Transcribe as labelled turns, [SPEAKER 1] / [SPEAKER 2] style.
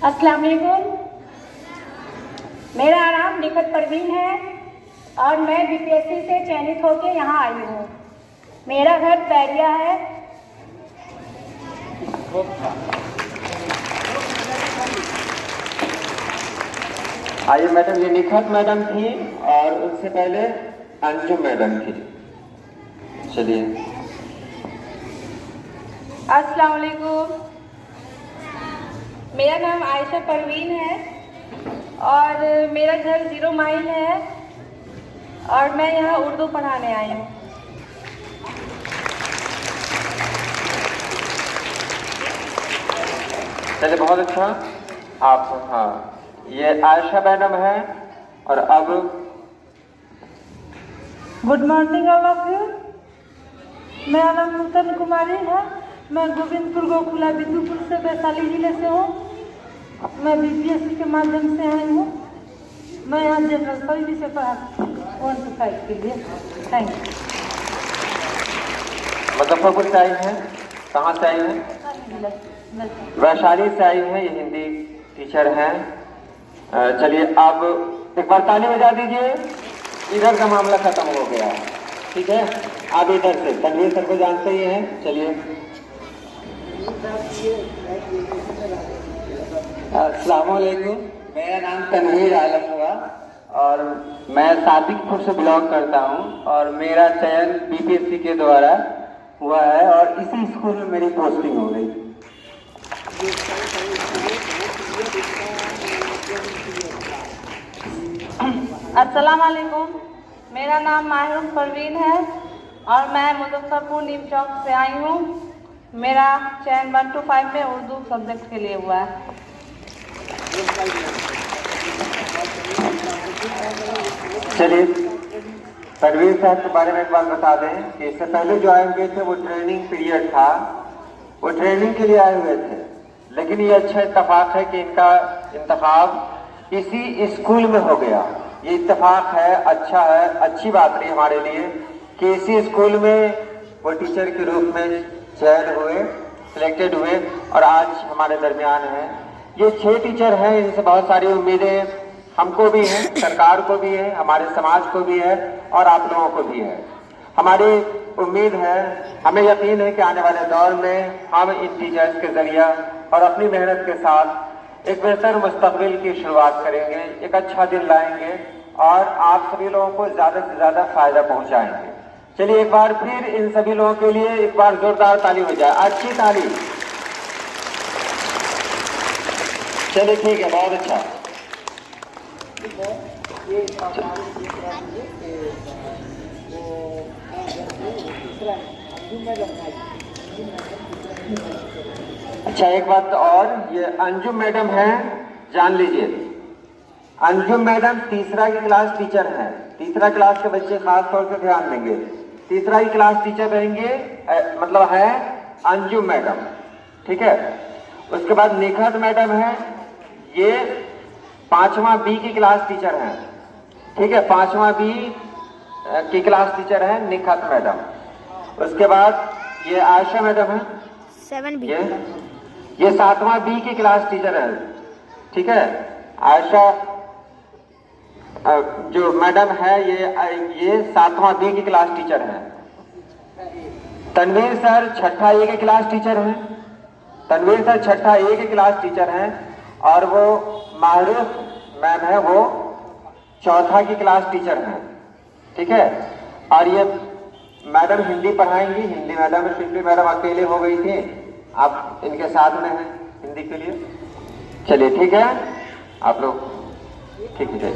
[SPEAKER 1] अस्सलाम वालेकुम। मेरा नाम निखत परवीन है और मैं बीपीएससी से चयनित होकर यहाँ आई हूँ। मेरा घर बैरिया है।
[SPEAKER 2] आइए मैडम, ये निखत मैडम थी और उससे पहले अंजुम मैडम थी। चलिए।
[SPEAKER 1] अस्सलाम वालेकुम। मेरा नाम आयशा परवीन है और मेरा घर 0 माइल है और मैं यहाँ उर्दू पढ़ाने आई हूँ।
[SPEAKER 2] चलिए, बहुत अच्छा। आप हाँ, ये आयशा मैडम है। और अब
[SPEAKER 3] good morning all of you. मेरा नाम नूतन कुमारी है। मैं गोविंदपुर गोकुला बिंदुपुर से वैशाली जिले से हूँ। मैं बीपीएससी के माध्यम से आई हूँ। मैं यहाँ जनरल सर्विस से पढ़ाती हूँ 1 to 5 के लिए। Thank you.
[SPEAKER 2] मुजफ्फरपुर से आई हैं। कहाँ से आई हैं? वैशाली से आई हैं। ये हिंदी टीचर हैं। चलिए, अब एक बार ताली बजा दीजिए। इधर का मामला खत्म हो गया, ठीक है। अब इधर से तनवीर सर को जानते ही हैं। चलिए। अस्सलाम वालेकुम। मेरा नाम तनवीर आलम हुआ और मैं सादिकपुर से बिलोंग करता हूँ और मेरा चयन बीपीएससी के द्वारा हुआ है और इसी स्कूल में मेरी पोस्टिंग हो गई।
[SPEAKER 1] अस्सलाम वालेकुम। मेरा नाम माहिरुम परवीन है और मैं मुजफ्फरपुर नीम चौक से आई हूँ। मेरा चयन 1 to 5 में उर्दू सब्जेक्ट के लिए हुआ है।
[SPEAKER 2] चलिए, तनवीर साहब के बारे में एक बात बता दें कि इससे पहले जो आए हुए थे वो ट्रेनिंग पीरियड था, वो ट्रेनिंग के लिए आए हुए थे। लेकिन ये अच्छा इत्तेफाक है कि इनका इंतखाब इसी स्कूल में हो गया। ये इत्तेफाक है, अच्छा है, अच्छी बात रही हमारे लिए कि इसी स्कूल में वो टीचर के रूप में चयन हुए, सिलेक्टेड हुए और आज हमारे दरमियान हैं। ये 6 टीचर हैं। इनसे बहुत सारी उम्मीदें हमको भी हैं, सरकार को भी है, हमारे समाज को भी है और आप लोगों को भी है। हमारी उम्मीद है, हमें यकीन है कि आने वाले दौर में हम इन टीचर्स के जरिए और अपनी मेहनत के साथ एक बेहतर मुस्तकबिल की शुरुआत करेंगे, एक अच्छा दिन लाएंगे और आप सभी लोगों को ज़्यादा से ज़्यादा फायदा पहुंचाएंगे। चलिए, एक बार फिर इन सभी लोगों के लिए एक बार जोरदार ताली हो जाए, अच्छी ताली। चलिए, ठीक है, बहुत अच्छा। अच्छा, एक बात और, ये अंजुम मैडम हैं, जान लीजिए। अंजुम मैडम तीसरा की क्लास टीचर हैं। तीसरा क्लास के बच्चे खास तौर से ध्यान देंगे। तीसरा की क्लास टीचर रहेंगे, मतलब है अंजुम मैडम, ठीक है। उसके बाद निखत मैडम है, ये 5वां बी की क्लास टीचर हैं, ठीक है। 5वां बी की क्लास टीचर है निखत मैडम। उसके बाद ये आयशा मैडम है,
[SPEAKER 4] 7B।
[SPEAKER 2] ये 7वां बी की क्लास टीचर है, ठीक है। आयशा जो मैडम है ये 7वां बी की क्लास टीचर है। तनवीर सर 6ठा ए की क्लास टीचर हैं। तनवीर सर 6ठा ए की क्लास टीचर हैं और वो मारूफ मैम है, वो 4था की क्लास टीचर हैं, ठीक है। और ये मैडम हिंदी पढ़ाएंगी। हिंदी मैडम शिल्पी मैडम अकेले हो गई थी, आप इनके साथ में हैं हिंदी के लिए। चलिए, ठीक है, आप लोग ठीक है।